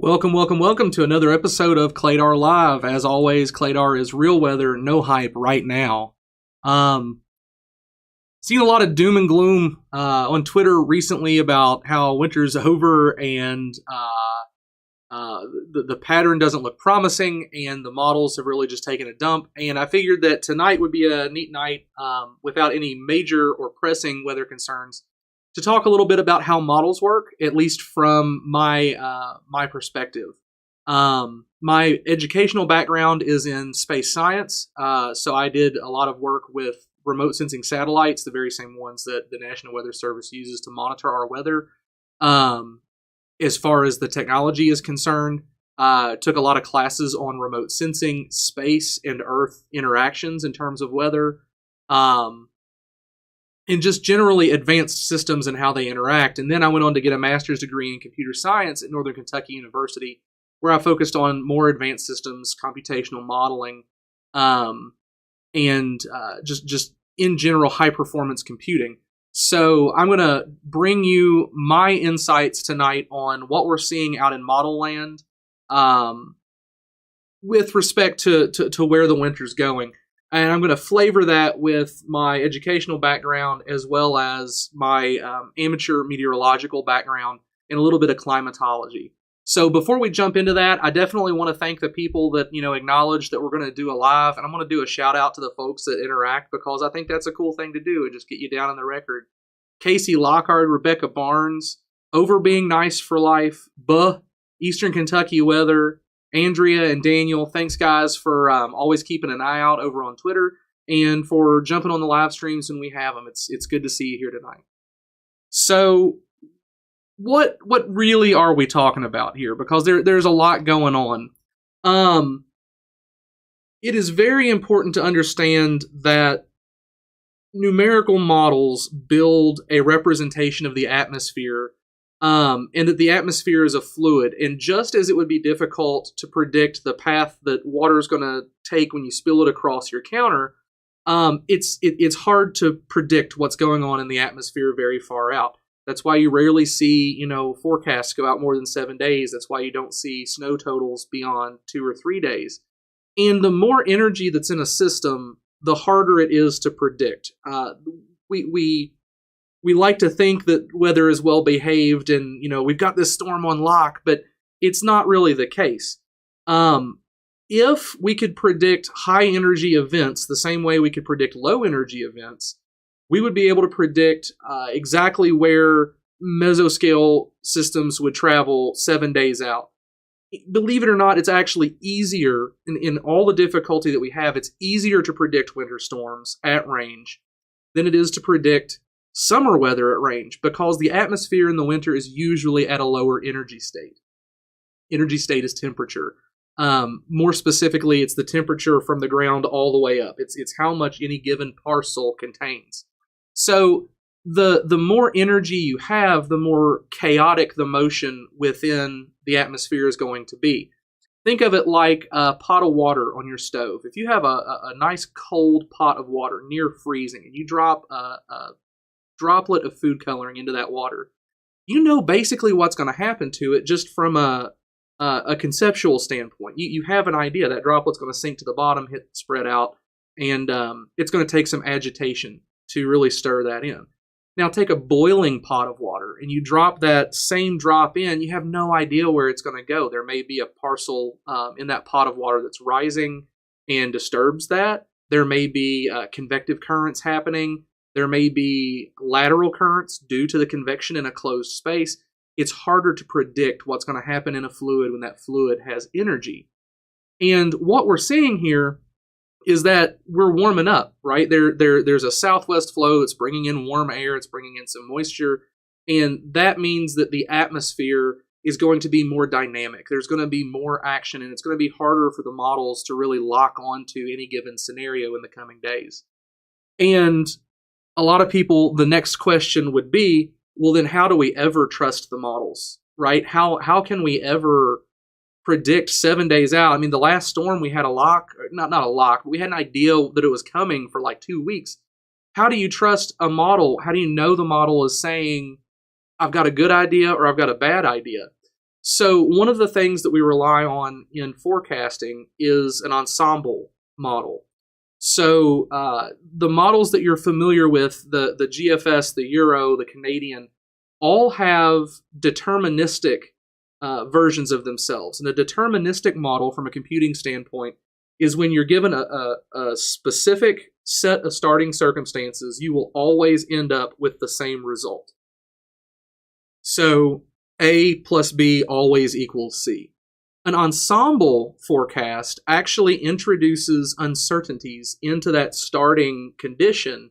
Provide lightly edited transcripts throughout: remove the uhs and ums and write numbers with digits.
Welcome, welcome, welcome to another episode of Claydar Live. As always, Claydar is real weather, no hype right now. Seen a lot of doom and gloom on Twitter recently about how winter's over and the pattern doesn't look promising and the models have really just taken a dump. And I figured that tonight would be a neat night without any major or pressing weather concerns to talk a little bit about how models work, at least from my perspective. My educational background is in space science, so I did a lot of work with remote sensing satellites, the very same ones that the National Weather Service uses to monitor our weather. As far as the technology is concerned, took a lot of classes on remote sensing, space, and Earth interactions in terms of weather. And just generally advanced systems and how they interact. And then I went on to get a master's degree in computer science at Northern Kentucky University, where I focused on more advanced systems, computational modeling, and just in general high-performance computing. So I'm going to bring you my insights tonight on what we're seeing out in model land with respect to where the winter's going. And I'm going to flavor that with my educational background as well as my amateur meteorological background and a little bit of climatology. So before we jump into that, I definitely want to thank the people that, acknowledge that we're going to do a live. And I'm going to do a shout out to the folks that interact because I think that's a cool thing to do and just get you down on the record. Casey Lockhart, Rebecca Barnes, Over Being Nice for Life, Eastern Kentucky Weather, Andrea and Daniel, thanks guys for always keeping an eye out over on Twitter and for jumping on the live streams when we have them. It's good to see you here tonight. So what really are we talking about here? Because there's a lot going on. It is very important to understand that numerical models build a representation of the atmosphere. And that the atmosphere is a fluid. And just as it would be difficult to predict the path that water is going to take when you spill it across your counter, it's hard to predict what's going on in the atmosphere very far out. That's why you rarely see, forecasts go out more than 7 days. That's why you don't see snow totals beyond 2 or 3 days. And the more energy that's in a system, the harder it is to predict. We like to think that weather is well behaved and, we've got this storm on lock, but it's not really the case. If we could predict high energy events the same way we could predict low energy events, we would be able to predict exactly where mesoscale systems would travel 7 days out. Believe it or not, it's actually easier in all the difficulty that we have. It's easier to predict winter storms at range than it is to predict summer weather at range because the atmosphere in the winter is usually at a lower energy state. Energy state is temperature. More specifically, it's the temperature from the ground all the way up. It's how much any given parcel contains. So the more energy you have, the more chaotic the motion within the atmosphere is going to be. Think of it like a pot of water on your stove. If you have a nice cold pot of water near freezing and you drop a droplet of food coloring into that water, you know basically what's going to happen to it just from a conceptual standpoint. You have an idea that droplet's going to sink to the bottom, spread out, and it's going to take some agitation to really stir that in. Now take a boiling pot of water and you drop that same drop in, you have no idea where it's going to go. There may be a parcel in that pot of water that's rising and disturbs that. There may be convective currents happening. There may be lateral currents due to the convection in a closed space. It's harder to predict what's going to happen in a fluid when that fluid has energy. And what we're seeing here is that we're warming up, right? There's a southwest flow that's bringing in warm air. It's bringing in some moisture. And that means that the atmosphere is going to be more dynamic. There's going to be more action, and it's going to be harder for the models to really lock onto any given scenario in the coming days. And a lot of people, the next question would be, well, then how do we ever trust the models, right? How can we ever predict 7 days out? I mean, the last storm we had a lock, not a lock, but we had an idea that it was coming for like 2 weeks. How do you trust a model? How do you know the model is saying, I've got a good idea or I've got a bad idea? So one of the things that we rely on in forecasting is an ensemble model. So the models that you're familiar with, the GFS, the Euro, the Canadian, all have deterministic versions of themselves. And a deterministic model from a computing standpoint is when you're given a specific set of starting circumstances, you will always end up with the same result. So A plus B always equals C. An ensemble forecast actually introduces uncertainties into that starting condition.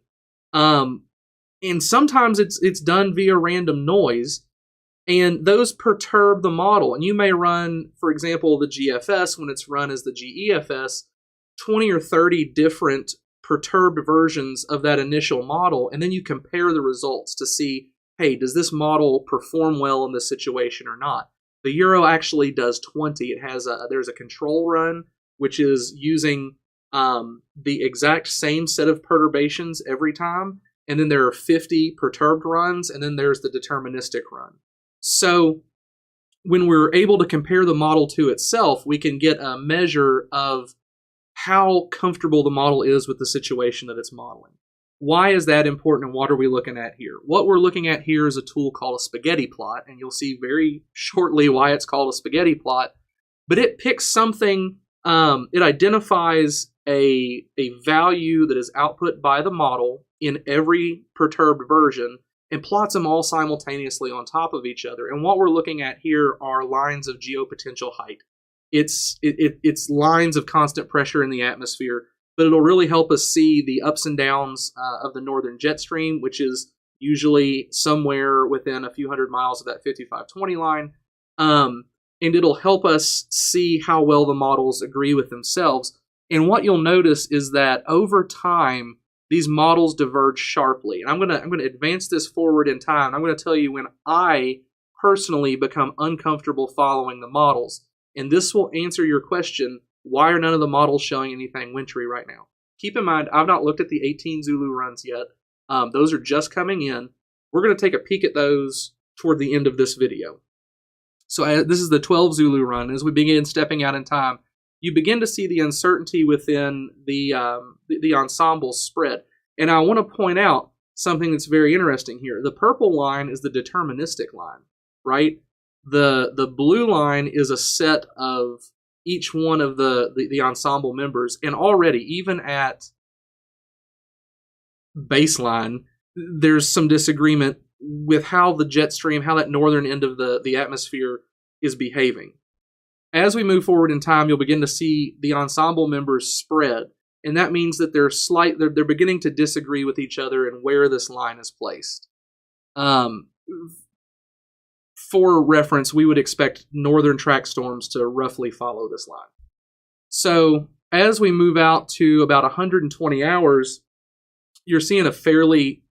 And sometimes it's done via random noise, and those perturb the model. And you may run, for example, the GFS when it's run as the GEFS, 20 or 30 different perturbed versions of that initial model, and then you compare the results to see, hey, does this model perform well in this situation or not? The Euro actually does 20. It has there's a control run, which is using the exact same set of perturbations every time, and then there are 50 perturbed runs, and then there's the deterministic run. So when we're able to compare the model to itself, we can get a measure of how comfortable the model is with the situation that it's modeling. Why is that important, and what are we looking at here? What we're looking at here is a tool called a spaghetti plot, and you'll see very shortly why it's called a spaghetti plot. But it picks something, it identifies a value that is output by the model in every perturbed version and plots them all simultaneously on top of each other. And what we're looking at here are lines of geopotential height. It's lines of constant pressure in the atmosphere, but it'll really help us see the ups and downs of the northern jet stream, which is usually somewhere within a few hundred miles of that 5520 line. And it'll help us see how well the models agree with themselves. And what you'll notice is that over time, these models diverge sharply. And I'm gonna advance this forward in time. I'm going to tell you when I personally become uncomfortable following the models. And this will answer your question, why are none of the models showing anything wintry right now? Keep in mind, I've not looked at the 18 Zulu runs yet. Those are just coming in. We're going to take a peek at those toward the end of this video. So this is the 12 Zulu run. As we begin stepping out in time, you begin to see the uncertainty within the ensemble spread. And I want to point out something that's very interesting here. The purple line is the deterministic line, right? The blue line is a set of each one of the ensemble members, and already, even at baseline, there's some disagreement with how the jet stream, how that northern end of the atmosphere is behaving. As we move forward in time, you'll begin to see the ensemble members spread, and that means that they're beginning to disagree with each other and where this line is placed. For reference, we would expect northern track storms to roughly follow this line. So as we move out to about 120 hours, you're seeing a fairly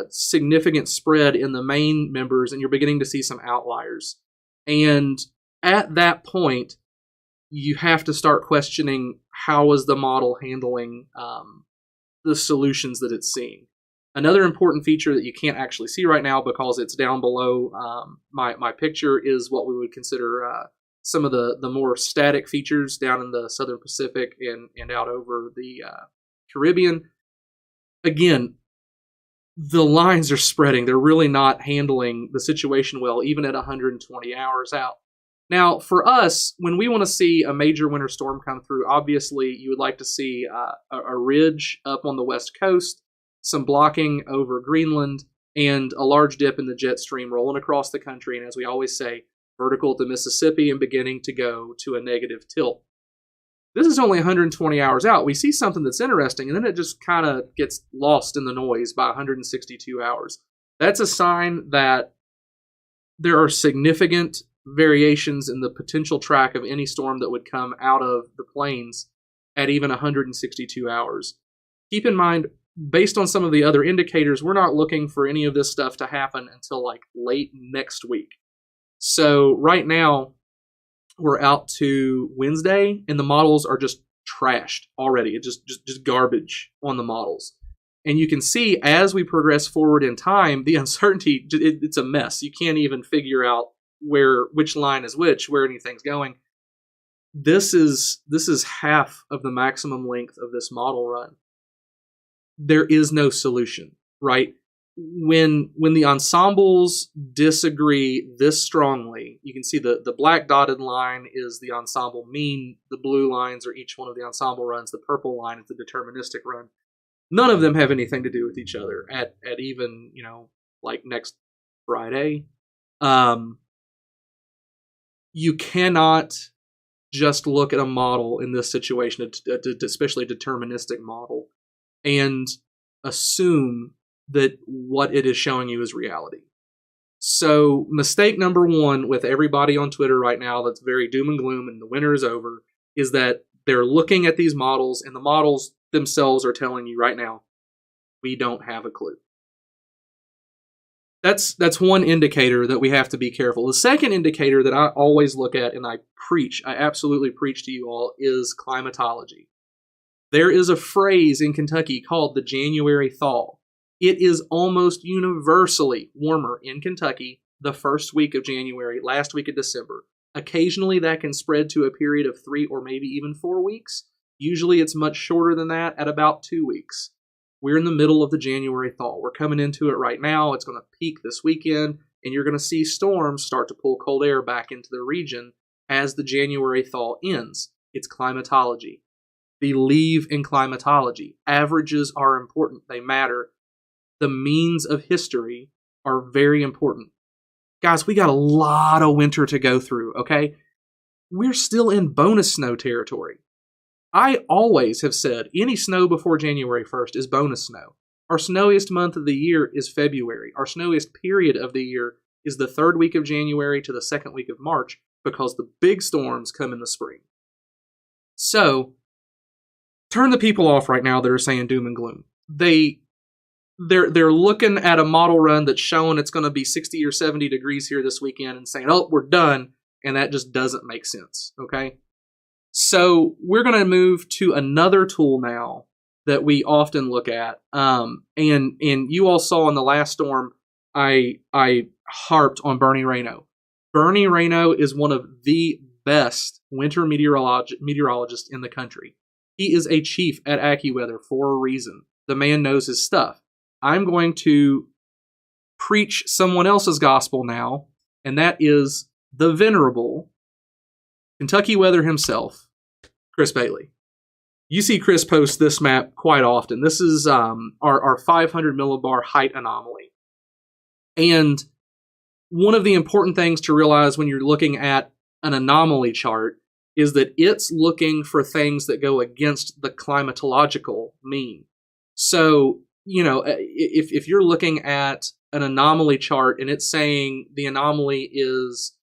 significant spread in the main members, and you're beginning to see some outliers. And at that point, you have to start questioning how is the model handling the solutions that it's seeing. Another important feature that you can't actually see right now because it's down below my picture is what we would consider some of the more static features down in the Southern Pacific and out over the Caribbean. Again, the lines are spreading. They're really not handling the situation well, even at 120 hours out. Now, for us, when we want to see a major winter storm come through, obviously you would like to see a ridge up on the west coast, some blocking over Greenland, and a large dip in the jet stream rolling across the country, and as we always say, vertical to Mississippi and beginning to go to a negative tilt. This is only 120 hours out. We see something that's interesting, and then it just kind of gets lost in the noise by 162 hours. That's a sign that there are significant variations in the potential track of any storm that would come out of the plains at even 162 hours. Keep in mind, based on some of the other indicators, we're not looking for any of this stuff to happen until like late next week. So right now, we're out to Wednesday, and the models are just trashed already. It's just garbage on the models. And you can see as we progress forward in time, the uncertainty, it's a mess. You can't even figure out which line is which, where anything's going. This is half of the maximum length of this model run. There is no solution, right? When the ensembles disagree this strongly, you can see the black dotted line is the ensemble mean, the blue lines are each one of the ensemble runs, the purple line is the deterministic run. None of them have anything to do with each other at even, like next Friday. You cannot just look at a model in this situation, especially a deterministic model, and assume that what it is showing you is reality. So mistake number one with everybody on Twitter right now that's very doom and gloom and the winter is over is that they're looking at these models and the models themselves are telling you right now, we don't have a clue. That's one indicator that we have to be careful. The second indicator that I always look at and I absolutely preach to you all, is climatology. There is a phrase in Kentucky called the January thaw. It is almost universally warmer in Kentucky the first week of January, last week of December. Occasionally that can spread to a period of 3 or maybe even 4 weeks. Usually it's much shorter than that, at about 2 weeks. We're in the middle of the January thaw. We're coming into it right now. It's going to peak this weekend, and you're going to see storms start to pull cold air back into the region as the January thaw ends. It's climatology. Believe in climatology. Averages are important. They matter. The means of history are very important. Guys, we got a lot of winter to go through, okay? We're still in bonus snow territory. I always have said any snow before January 1st is bonus snow. Our snowiest month of the year is February. Our snowiest period of the year is the 3rd week of January to the 2nd week of March, because the big storms come in the spring. So, turn the people off right now that are saying doom and gloom. They're looking at a model run that's showing it's going to be 60 or 70 degrees here this weekend and saying, oh, we're done, and that just doesn't make sense, okay? So we're going to move to another tool now that we often look at, and you all saw in the last storm, I harped on Bernie Rayno. Bernie Rayno is one of the best winter meteorologists in the country. He is a chief at AccuWeather for a reason. The man knows his stuff. I'm going to preach someone else's gospel now, and that is the venerable Kentucky weather himself, Chris Bailey. You see Chris post this map quite often. This is our 500 millibar height anomaly. And one of the important things to realize when you're looking at an anomaly chart is that it's looking for things that go against the climatological mean. So, if you're looking at an anomaly chart and it's saying the anomaly is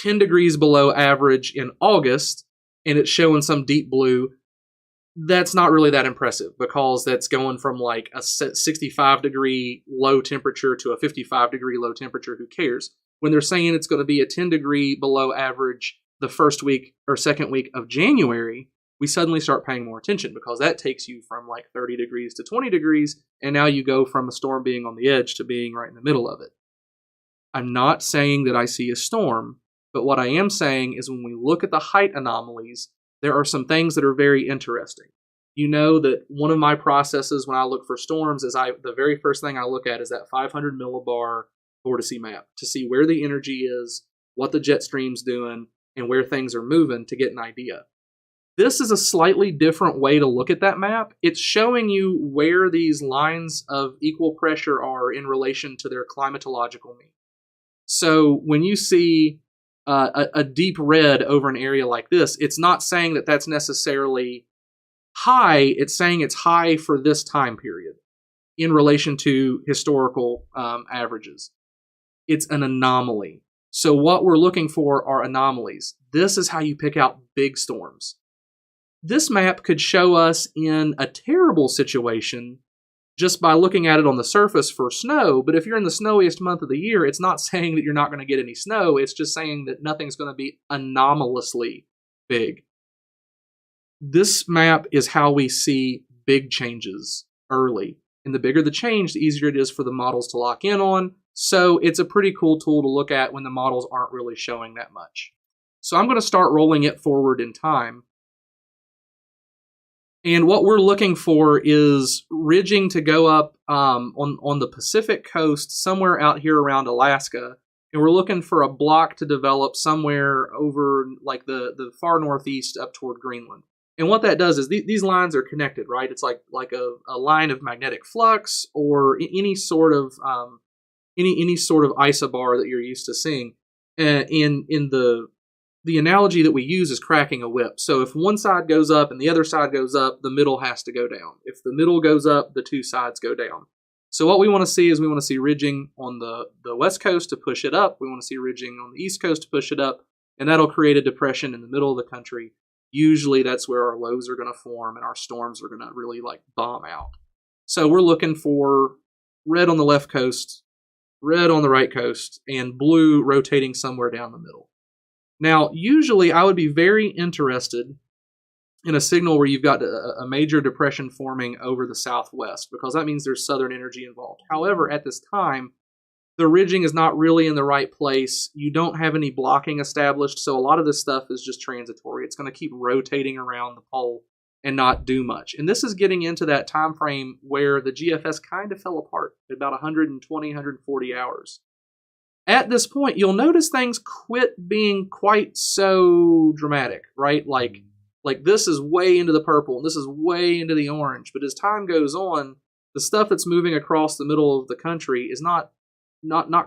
10 degrees below average in August, and it's showing some deep blue, that's not really that impressive, because that's going from like a 65 degree low temperature to a 55 degree low temperature. Who cares? When they're saying it's going to be a 10 degree below average the first week or second week of January, we suddenly start paying more attention, because that takes you from like 30 degrees to 20 degrees, and now you go from a storm being on the edge to being right in the middle of it. I'm not saying that I see a storm, but what I am saying is when we look at the height anomalies, there are some things that are very interesting. You know that one of my processes when I look for storms is the very first thing I look at is that 500 millibar vortice map to see where the energy is, what the jet stream's doing, and where things are moving to get an idea. This is a slightly different way to look at that map. It's showing you where these lines of equal pressure are in relation to their climatological mean. So when you see a deep red over an area like this, it's not saying that that's necessarily high. It's saying it's high for this time period in relation to historical averages. It's an anomaly. So what we're looking for are anomalies. This is how you pick out big storms. This map could show us in a terrible situation just by looking at it on the surface for snow, but if you're in the snowiest month of the year, it's not saying that you're not going to get any snow, it's just saying that nothing's going to be anomalously big. This map is how we see big changes early, and the bigger the change, the easier it is for the models to lock in on, So it's a pretty cool tool to look at when the models aren't really showing that much. So I'm going to start rolling it forward in time. And what we're looking for is ridging to go up on the Pacific coast, somewhere out here around Alaska. And we're looking for a block to develop somewhere over like the far northeast up toward Greenland. And what that does is these lines are connected, right? It's like a line of magnetic flux or any sort of isobar that you're used to seeing. In the analogy that we use is cracking a whip. So if one side goes up and the other side goes up, the middle has to go down. If the middle goes up, the two sides go down. So what we want to see is we want to see ridging on the west coast to push it up. We want to see ridging on the east coast to push it up. And that'll create a depression in the middle of the country. Usually that's where our lows are going to form and our storms are going to really like bomb out. So we're looking for red on the left coast, red on the right coast, and blue rotating somewhere down the middle. Now, usually I would be very interested in a signal where you've got a major depression forming over the southwest, because that means there's southern energy involved. However, at this time, the ridging is not really in the right place. You don't have any blocking established, so a lot of this stuff is just transitory. It's going to keep rotating around the pole and not do much. And this is getting into that time frame where the GFS kind of fell apart at about 120, 140 hours. At this point, you'll notice things quit being quite so dramatic, right? Like this is way into the purple and this is way into the orange. But as time goes on, the stuff that's moving across the middle of the country is not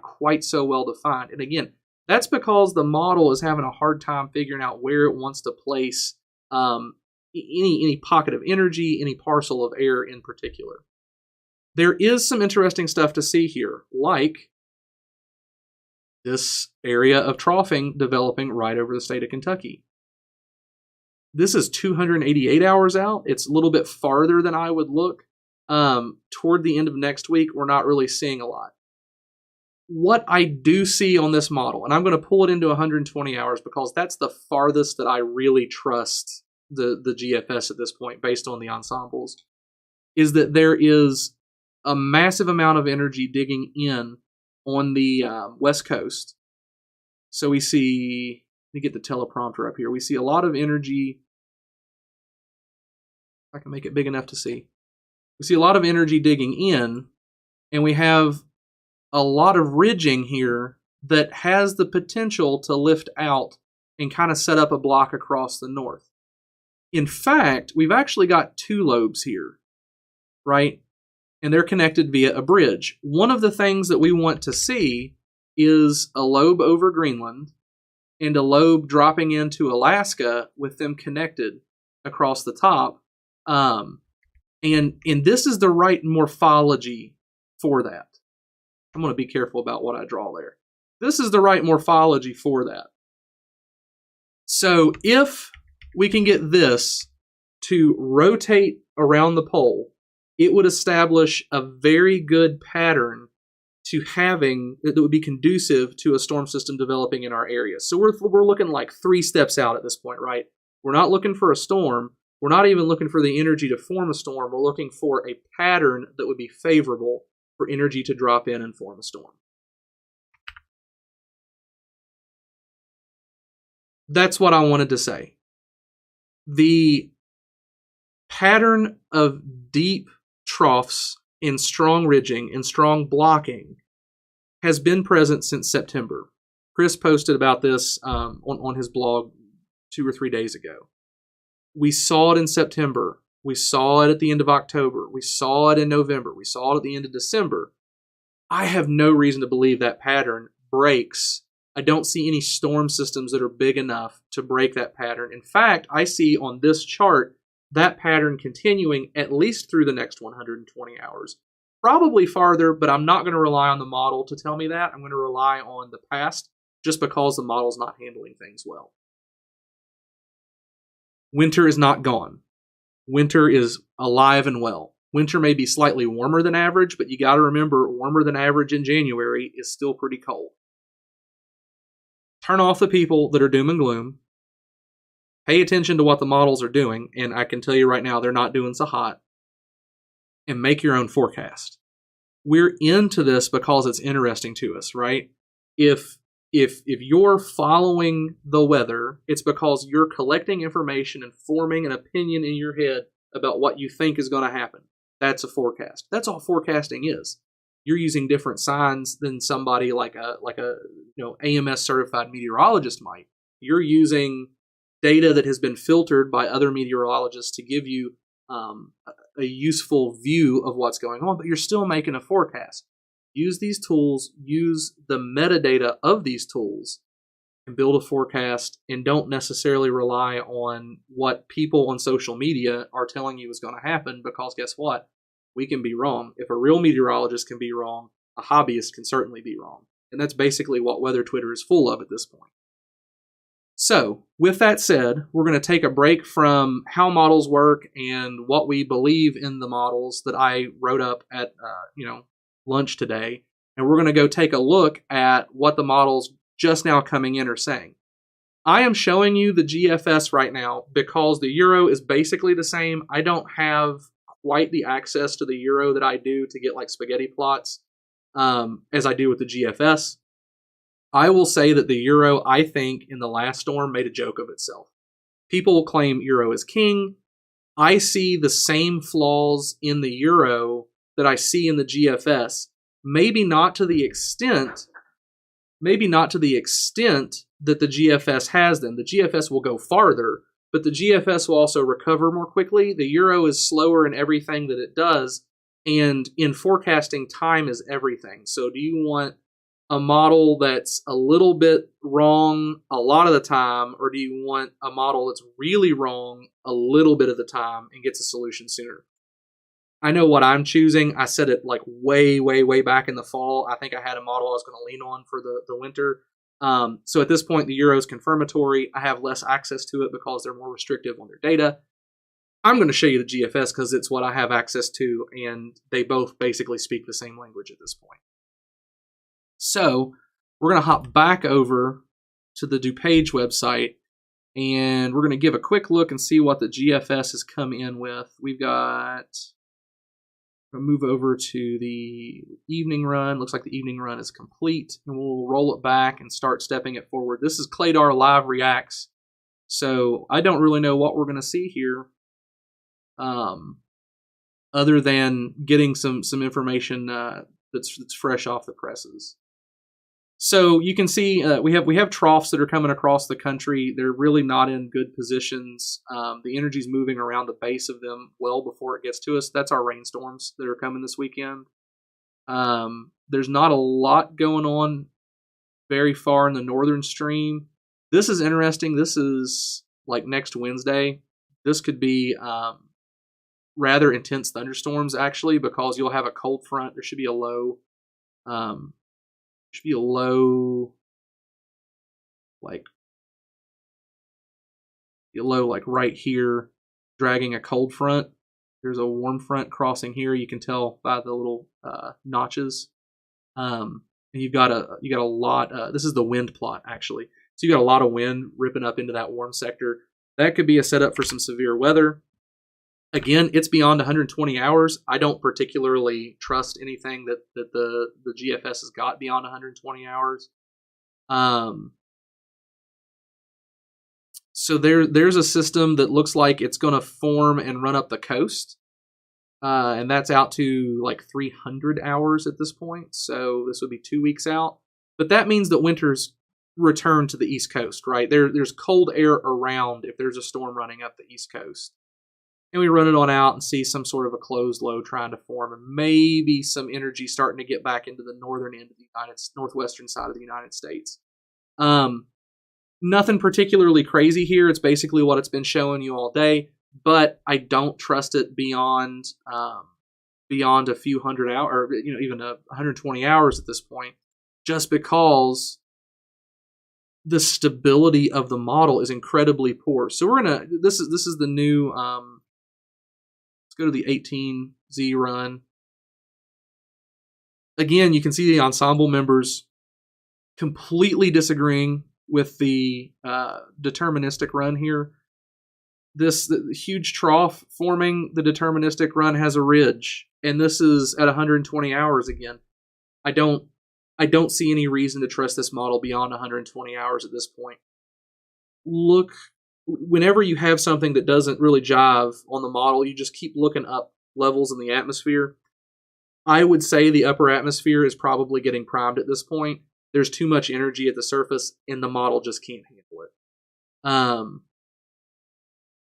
quite so well defined. And again, that's because the model is having a hard time figuring out where it wants to place any pocket of energy, any parcel of air in particular. There is some interesting stuff to see here, like this area of troughing developing right over the state of Kentucky. This is 288 hours out. It's a little bit farther than I would look. Toward the end of next week, we're not really seeing a lot. What I do see on this model, and I'm going to pull it into 120 hours because that's the farthest that I really trust the GFS at this point based on the ensembles, is that there is a massive amount of energy digging in on the west coast. So we see, let me get the teleprompter up here. We see a lot of energy. If I can make it big enough to see. We see a lot of energy digging in, and we have a lot of ridging here that has the potential to lift out and kind of set up a block across the north. In fact, we've actually got two lobes here, right? And they're connected via a bridge. One of the things that we want to see is a lobe over Greenland and a lobe dropping into Alaska with them connected across the top. And this is the right morphology for that. I'm going to be careful about what I draw there. This is the right morphology for that. So if we can get this to rotate around the pole, it would establish a very good pattern to having that would be conducive to a storm system developing in our area. So we're looking like 3 steps out at this point, right? We're not looking for a storm. We're not even looking for the energy to form a storm. We're looking for a pattern that would be favorable for energy to drop in and form a storm. That's what I wanted to say. The pattern of deep troughs in strong ridging and strong blocking has been present since September. Chris posted about this on his blog 2 or 3 days ago. We saw it in September. We saw it at the end of October. We saw it in November. We saw it at the end of December. I have no reason to believe that pattern breaks. I don't see any storm systems that are big enough to break that pattern. In fact, I see on this chart that pattern continuing at least through the next 120 hours. Probably farther, but I'm not going to rely on the model to tell me that. I'm going to rely on the past just because the model's not handling things well. Winter is not gone. Winter is alive and well. Winter may be slightly warmer than average, but you got to remember, warmer than average in January is still pretty cold. Turn off the people that are doom and gloom. Pay attention to what the models are doing, and I can tell you right now, they're not doing so hot. And make your own forecast. we're into this because it's interesting to us, right? If you're following the weather, it's because you're collecting information and forming an opinion in your head about what you think is going to happen. That's a forecast. That's all forecasting is. You're using different signs than somebody like a AMS certified meteorologist might. You're using data that has been filtered by other meteorologists to give you a useful view of what's going on, but you're still making a forecast. Use these tools, use the metadata of these tools, and build a forecast, and don't necessarily rely on what people on social media are telling you is going to happen, because guess what? We can be wrong. If a real meteorologist can be wrong, a hobbyist can certainly be wrong. And that's basically what weather Twitter is full of at this point. So, with that said, we're going to take a break from how models work and what we believe in the models that I wrote up at lunch today, and we're going to go take a look at what the models just now coming in are saying. I am showing you the GFS right now because the Euro is basically the same. I don't have quite the access to the Euro that I do to get like spaghetti plots as I do with the GFS. I will say that the Euro, I think, in the last storm made a joke of itself. People will claim Euro is king. I see the same flaws in the Euro that I see in the GFS. Maybe not to the extent that the GFS has them. The GFS will go farther, but the GFS will also recover more quickly. The Euro is slower in everything that it does, and in forecasting, time is everything. So do you want a model that's a little bit wrong a lot of the time, or do you want a model that's really wrong a little bit of the time and gets a solution sooner? I know what I'm choosing. I said it like way, way, way back in the fall. I think I had a model I was going to lean on for the winter. So at this point, the Euro is confirmatory. I have less access to it because they're more restrictive on their data. I'm going to show you the GFS because it's what I have access to, and they both basically speak the same language at this point. So we're going to hop back over to the DuPage website, and we're going to give a quick look and see what the GFS has come in with. We've got... We'll move over to the evening run. Looks like the evening run is complete, and we'll roll it back and start stepping it forward. This is Claydar Live Reacts, so I don't really know what we're going to see here, other than getting some information that's fresh off the presses. So you can see we have troughs that are coming across the country. They're really not in good positions. The energy's moving around the base of them well before it gets to us. That's our rainstorms that are coming this weekend. There's not a lot going on very far in the northern stream. This is interesting. This is like next Wednesday. This could be rather intense thunderstorms, actually, because you'll have a cold front. There should be a low... like right here, dragging a cold front. There's a warm front crossing here. You can tell by the little notches. And you've got a lot. This is the wind plot, actually. So you got a lot of wind ripping up into that warm sector. That could be a setup for some severe weather. Again, it's beyond 120 hours. I don't particularly trust anything that the GFS has got beyond 120 hours. So there's a system that looks like it's going to form and run up the coast. And that's out to like 300 hours at this point. So this would be 2 weeks out. But that means that winter's return to the East Coast, right? There's cold air around if there's a storm running up the East Coast. And we run it on out and see some sort of a closed low trying to form, and maybe some energy starting to get back into the northern end of the northwestern side of the United States. Nothing particularly crazy here. It's basically what it's been showing you all day, but I don't trust it beyond a few hundred hours, or even 120 hours at this point, just because the stability of the model is incredibly poor. So we're gonna. This is the new. Go to the 18Z run. Again, you can see the ensemble members completely disagreeing with the deterministic run here. The huge trough forming the deterministic run has a ridge. and this is at 120 hours again. I don't see any reason to trust this model beyond 120 hours at this point. Look, whenever you have something that doesn't really jive on the model, you just keep looking up levels in the atmosphere. I would say the upper atmosphere is probably getting primed at this point. There's too much energy at the surface, and the model just can't handle it.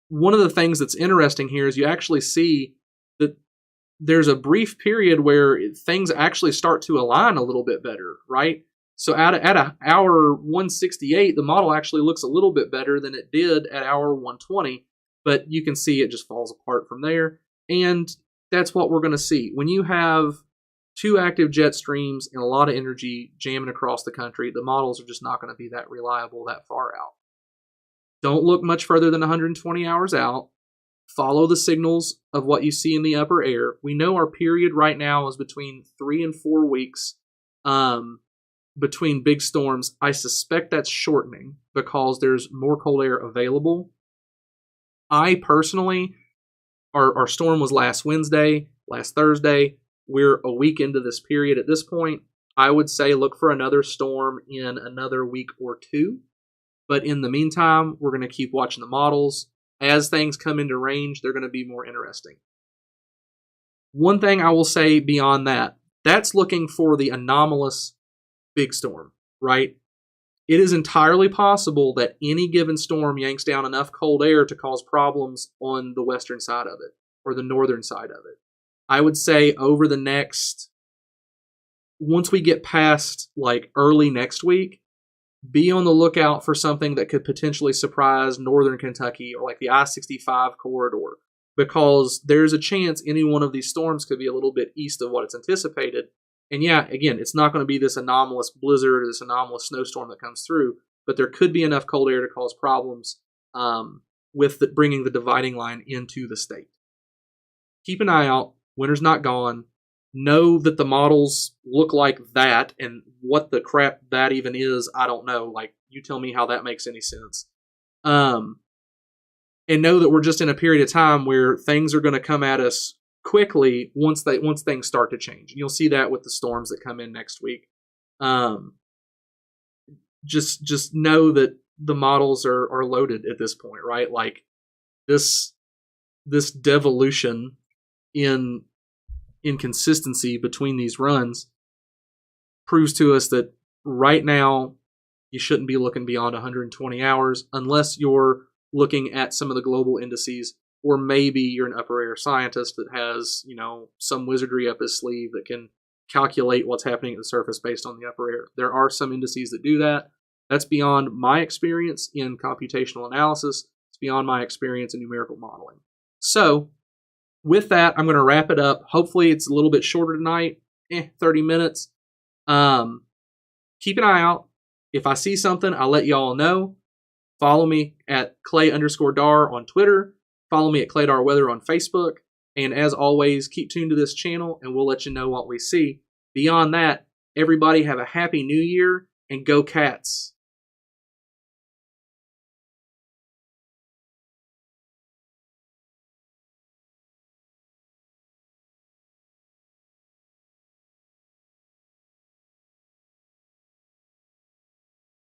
One of the things that's interesting here is you actually see that there's a brief period where things actually start to align a little bit better, right? So at hour 168, the model actually looks a little bit better than it did at hour 120, but you can see it just falls apart from there. And that's what we're going to see. When you have two active jet streams and a lot of energy jamming across the country, the models are just not going to be that reliable that far out. Don't look much further than 120 hours out. Follow the signals of what you see in the upper air. We know our period right now is between 3 and 4 weeks between big storms. I suspect that's shortening because there's more cold air available. I personally, our storm was last Wednesday, last Thursday. We're a week into this period at this point. I would say look for another storm in another week or two. But in the meantime, we're going to keep watching the models. As things come into range, they're going to be more interesting. One thing I will say beyond that, that's looking for the anomalous big storm, right? It is entirely possible that any given storm yanks down enough cold air to cause problems on the western side of it or the northern side of it. I would say over the next, once we get past like early next week, be on the lookout for something that could potentially surprise northern Kentucky or like the I-65 corridor, because there's a chance any one of these storms could be a little bit east of what it's anticipated. And yeah, again, it's not going to be this anomalous blizzard or this anomalous snowstorm that comes through, but there could be enough cold air to cause problems with bringing the dividing line into the state. Keep an eye out. Winter's not gone. Know that the models look like that, and what the crap that even is, I don't know. Like, you tell me how that makes any sense. And know that we're just in a period of time where things are going to come at us quickly once things start to change. You'll see that with the storms that come in next week. Just know that the models are loaded at this point, right? Like this devolution in inconsistency between these runs proves to us that right now you shouldn't be looking beyond 120 hours unless you're looking at some of the global indices, or maybe you're an upper air scientist that has, some wizardry up his sleeve that can calculate what's happening at the surface based on the upper air. There are some indices that do that. That's beyond my experience in computational analysis. It's beyond my experience in numerical modeling. So with that, I'm going to wrap it up. Hopefully it's a little bit shorter tonight, 30 minutes. Keep an eye out. If I see something, I'll let y'all know. Follow me at Clay_Dar on Twitter. Follow me at Claydar Weather on Facebook. And as always, keep tuned to this channel and we'll let you know what we see. Beyond that, everybody have a happy new year and go Cats.